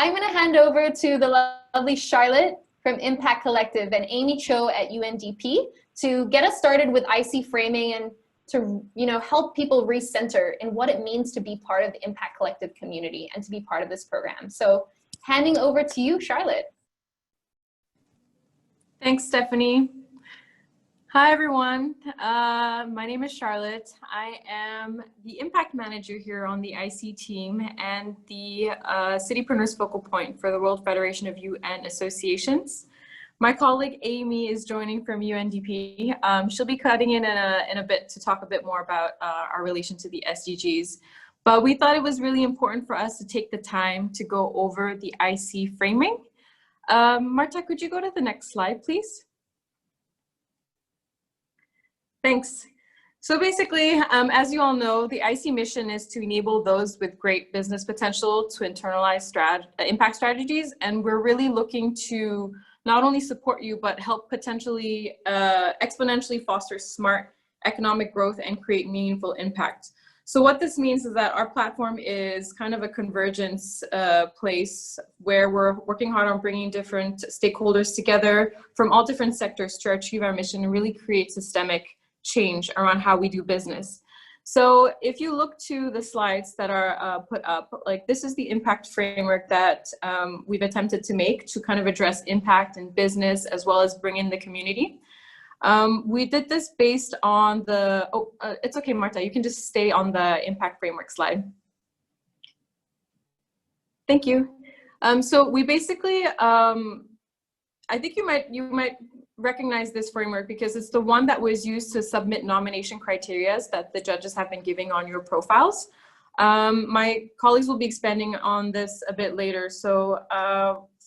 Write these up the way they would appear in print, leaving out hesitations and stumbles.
I'm going to hand over to the lovely Charlotte from Impact Collective and Amy Cho at UNDP to get us started with IC framing and to help people recenter in what it means to be part of the Impact Collective community and to be part of this program. So handing over to you, Charlotte. Thanks, Stephanie. Hi, everyone. My name is Charlotte. I am the Impact Manager here on the IC team and the Citypreneurs Focal Point for the World Federation of UN Associations. My colleague Amy is joining from UNDP. She'll be cutting in a bit to talk a bit more about our relation to the SDGs. But we thought it was really important for us to take the time to go over the IC framing. Marta, could you go to the next slide, please? Thanks. So basically, as you all know, the IC mission is to enable those with great business potential to internalize impact strategies. And we're really looking to not only support you, but help potentially exponentially foster smart economic growth and create meaningful impact. So what this means is that our platform is kind of a convergence place where we're working hard on bringing different stakeholders together from all different sectors to achieve our mission and really create systemic change around how we do business. So if you look to the slides that are put up, like this is the impact framework that we've attempted to make to kind of address impact in business as well as bring in the community. We did this based on the, it's okay, Marta, you can just stay on the impact framework slide. Thank you. So we basically, I think you might recognize this framework because it's the one that was used to submit nomination criteria that the judges have been giving on your profiles. My colleagues will be expanding on this a bit later. So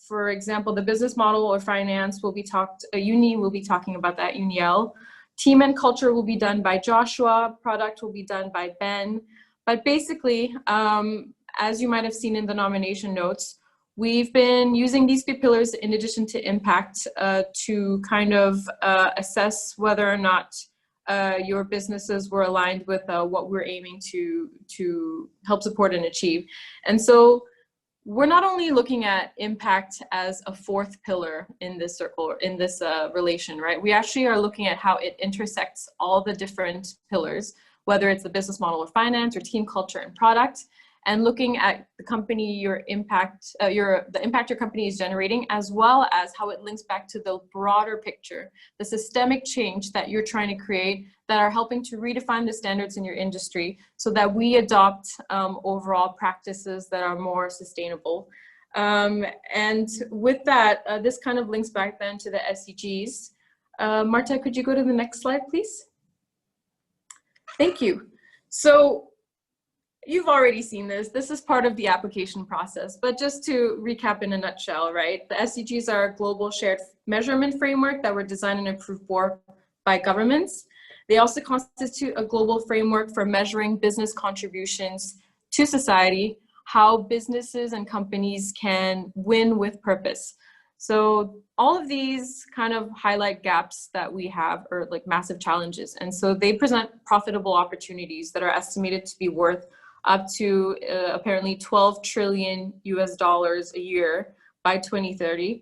for example, the business model or finance will be Uni will be talking about that, Uniel. Team and culture will be done by Joshua. Product will be done by Ben. But basically, as you might have seen in the nomination notes, we've been using these 3 pillars in addition to impact to kind of assess whether or not your businesses were aligned with what we're aiming to help support and achieve. And so we're not only looking at impact as a 4th pillar in this circle, in this relation, right? We actually are looking at how it intersects all the different pillars, whether it's the business model or finance or team culture and product, and looking at the company, the impact your company is generating, as well as how it links back to the broader picture, the systemic change that you're trying to create that are helping to redefine the standards in your industry so that we adopt overall practices that are more sustainable. And with that, this kind of links back then to the SDGs. Marta, could you go to the next slide, please? Thank you. So, you've already seen this. This is part of the application process, but just to recap in a nutshell, right? The SDGs are a global shared measurement framework that were designed and approved for by governments. They also constitute a global framework for measuring business contributions to society, how businesses and companies can win with purpose. So all of these kind of highlight gaps that we have or like massive challenges. And so they present profitable opportunities that are estimated to be worth up to apparently $12 trillion a year by 2030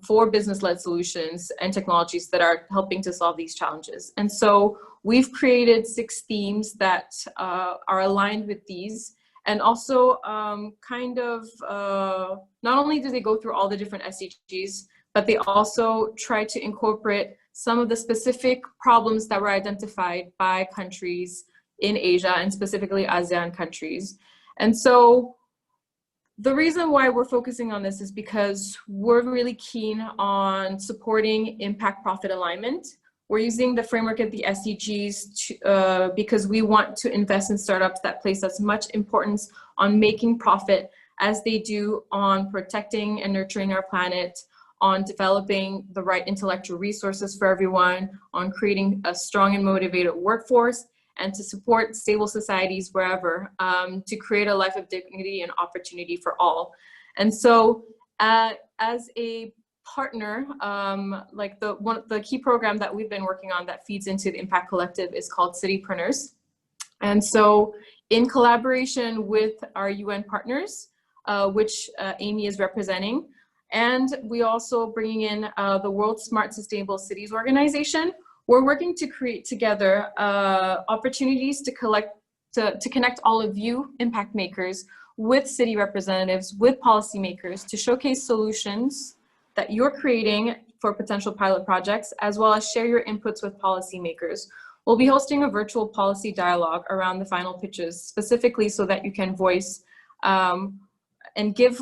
for business-led solutions and technologies that are helping to solve these challenges. And so we've created 6 themes that are aligned with these, and also not only do they go through all the different SDGs, but they also try to incorporate some of the specific problems that were identified by countries in Asia and specifically ASEAN countries. And so the reason why we're focusing on this is because we're really keen on supporting impact profit alignment. We're using the framework of the SDGs because we want to invest in startups that place as much importance on making profit as they do on protecting and nurturing our planet, on developing the right intellectual resources for everyone, on creating a strong and motivated workforce, and to support stable societies wherever, to create a life of dignity and opportunity for all. And so as a partner, like the key program that we've been working on that feeds into the Impact Collective is called Citypreneurs. And so in collaboration with our UN partners, which Amy is representing. And we also bringing in the World Smart Sustainable Cities Organization. We're working to create together opportunities to connect all of you impact makers with city representatives, with policymakers, to showcase solutions that you're creating for potential pilot projects, as well as share your inputs with policymakers. We'll be hosting a virtual policy dialogue around the final pitches, specifically so that you can voice and give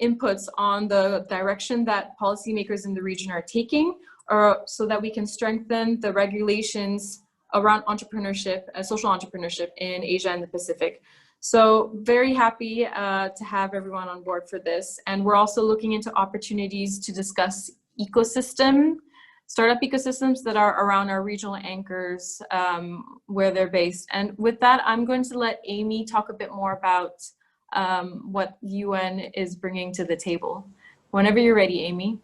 inputs on the direction that policymakers in the region are taking, or so that we can strengthen the regulations around entrepreneurship, social entrepreneurship in Asia and the Pacific. So very happy to have everyone on board for this. And we're also looking into opportunities to discuss startup ecosystems that are around our regional anchors where they're based. And with that, I'm going to let Amy talk a bit more about what UN is bringing to the table. Whenever you're ready, Amy.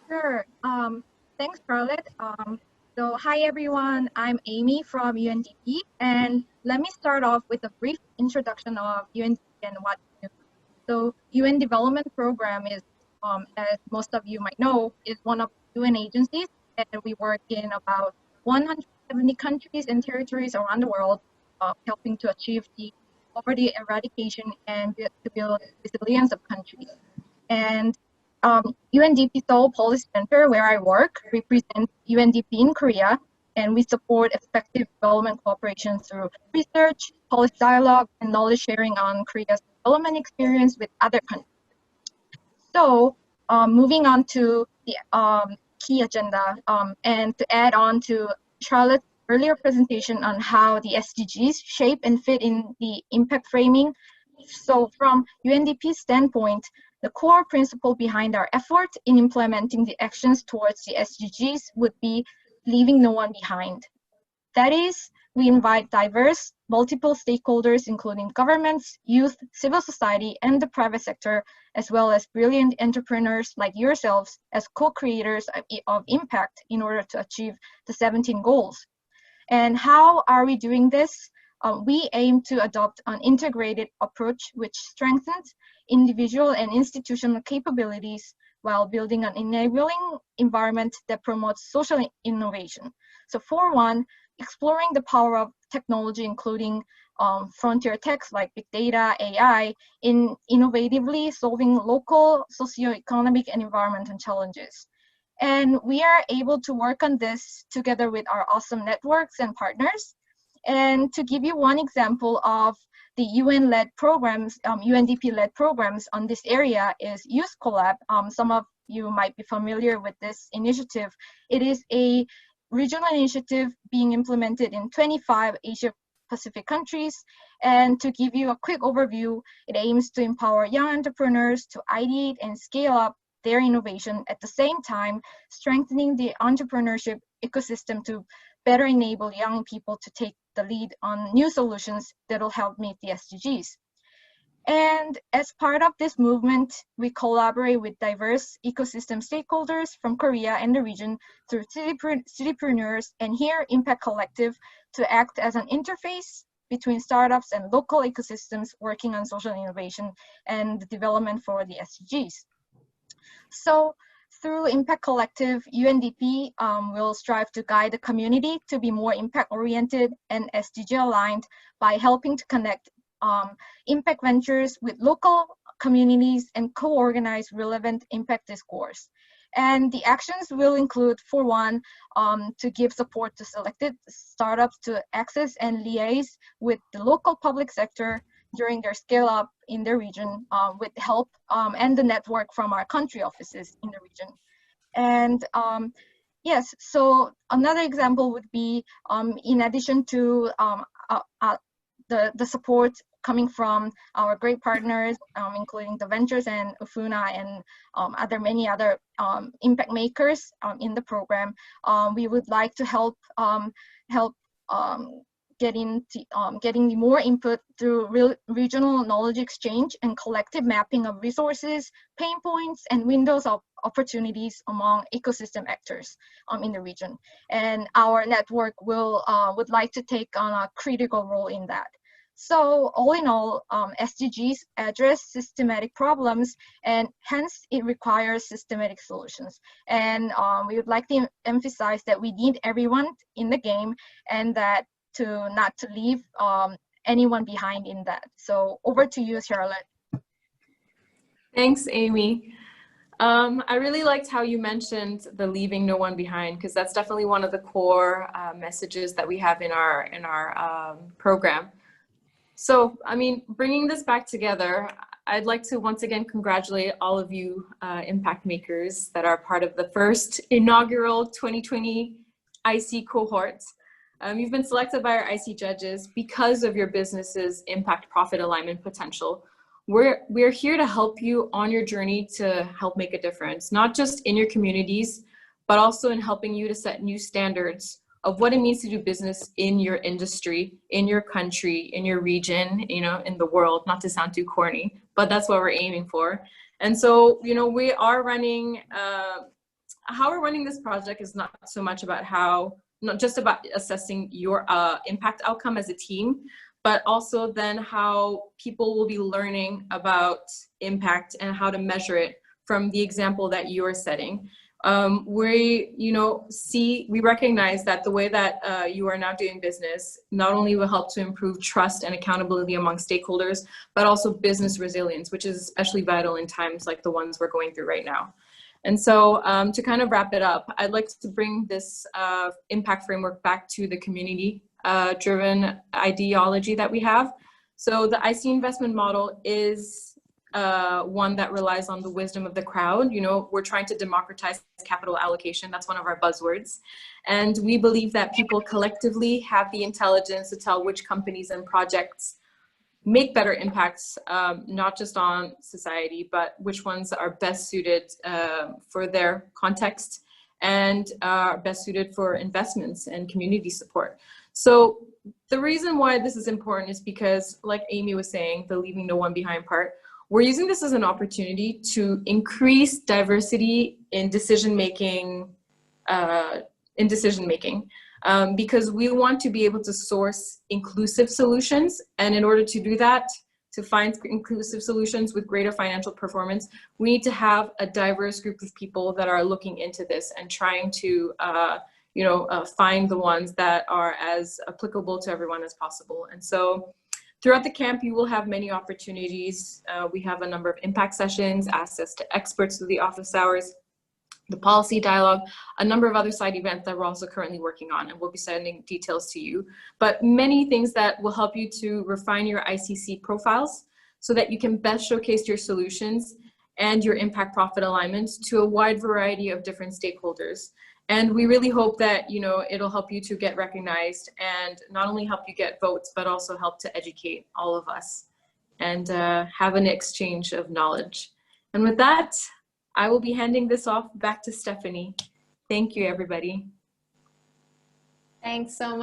Sure. Thanks, Charlotte. So hi, everyone. I'm Amy from UNDP. And let me start off with a brief introduction of UNDP and what we do. So UN Development Program is, as most of you might know, is one of UN agencies. And we work in about 170 countries and territories around the world, helping to achieve the poverty eradication and to build resilience of countries. And UNDP Seoul Policy Center, where I work, represents UNDP in Korea, and we support effective development cooperation through research, policy dialogue, and knowledge sharing on Korea's development experience with other countries. So moving on to the key agenda, and to add on to Charlotte's earlier presentation on how the SDGs shape and fit in the impact framing. So from UNDP's standpoint, the core principle behind our effort in implementing the actions towards the SDGs would be leaving no one behind. That is, we invite diverse, multiple stakeholders, including governments, youth, civil society, and the private sector, as well as brilliant entrepreneurs like yourselves as co-creators of impact in order to achieve the 17 goals. And how are we doing this? We aim to adopt an integrated approach which strengthens individual and institutional capabilities while building an enabling environment that promotes social innovation. So for one, exploring the power of technology, including frontier techs like big data, AI, in innovatively solving local socioeconomic and environmental challenges. And we are able to work on this together with our awesome networks and partners. And to give you one example of the UN-led programs, UNDP-led programs on this area is Youth Collab. Some of you might be familiar with this initiative. It is a regional initiative being implemented in 25 Asia Pacific countries. And to give you a quick overview, it aims to empower young entrepreneurs to ideate and scale up their innovation, at the same time strengthening the entrepreneurship ecosystem to better enable young people to take the lead on new solutions that will help meet the SDGs. And as part of this movement, we collaborate with diverse ecosystem stakeholders from Korea and the region through citypreneurs and here Impact Collective to act as an interface between startups and local ecosystems working on social innovation and the development for the SDGs. So through Impact Collective, UNDP will strive to guide the community to be more impact-oriented and SDG-aligned by helping to connect impact ventures with local communities and co-organize relevant impact discourse. And the actions will include, for one, to give support to selected startups to access and liaise with the local public sector during their scale up in the region with help and the network from our country offices in the region. And yes, so another example would be in addition to the support coming from our great partners, including the Ventures and WFUNA and many other impact makers in the program, we would like to help getting more input through regional knowledge exchange and collective mapping of resources, pain points, and windows of opportunities among ecosystem actors in the region. And our network would like to take on a critical role in that. So all in all, SDGs address systematic problems, and hence it requires systematic solutions. And we would like to emphasize that we need everyone in the game, and that not to leave anyone behind in that. So over to you, Charlotte. Thanks, Amy. I really liked how you mentioned the leaving no one behind, because that's definitely one of the core messages that we have in our program. So, I mean, bringing this back together, I'd like to once again congratulate all of you impact makers that are part of the first inaugural 2020 IC cohort. You've been selected by our IC judges because of your business's impact profit alignment potential. We're here to help you on your journey to help make a difference, not just in your communities, but also in helping you to set new standards of what it means to do business in your industry, in your country, in your region, you know, in the world, not to sound too corny, but that's what we're aiming for. And so, you know, we are running, how we're running this project is not so much about not just about assessing your impact outcome as a team, but also then how people will be learning about impact and how to measure it from the example that you're setting. We recognize that the way that you are now doing business not only will help to improve trust and accountability among stakeholders, but also business resilience, which is especially vital in times like the ones we're going through right now. And so to kind of wrap it up, I'd like to bring this impact framework back to the community driven ideology that we have. So the IC investment model is one that relies on the wisdom of the crowd. You know, we're trying to democratize capital allocation. That's one of our buzzwords. And we believe that people collectively have the intelligence to tell which companies and projects make better impacts, not just on society, but which ones are best suited for their context and are best suited for investments and community support. So the reason why this is important is because, like Amy was saying, the leaving no one behind part, we're using this as an opportunity to increase diversity in decision-making, because we want to be able to source inclusive solutions. And in order to do that, to find inclusive solutions with greater financial performance, we need to have a diverse group of people that are looking into this and trying to find the ones that are as applicable to everyone as possible. And so throughout the camp, you will have many opportunities. We have a number of impact sessions, access to experts through the office hours, the policy dialogue, a number of other side events that we're also currently working on, and we'll be sending details to you. But many things that will help you to refine your ICC profiles so that you can best showcase your solutions and your impact profit alignments to a wide variety of different stakeholders. And we really hope that, you know, it'll help you to get recognized and not only help you get votes, but also help to educate all of us and have an exchange of knowledge. And with that, I will be handing this off back to Stephanie. Thank you, everybody. Thanks so much.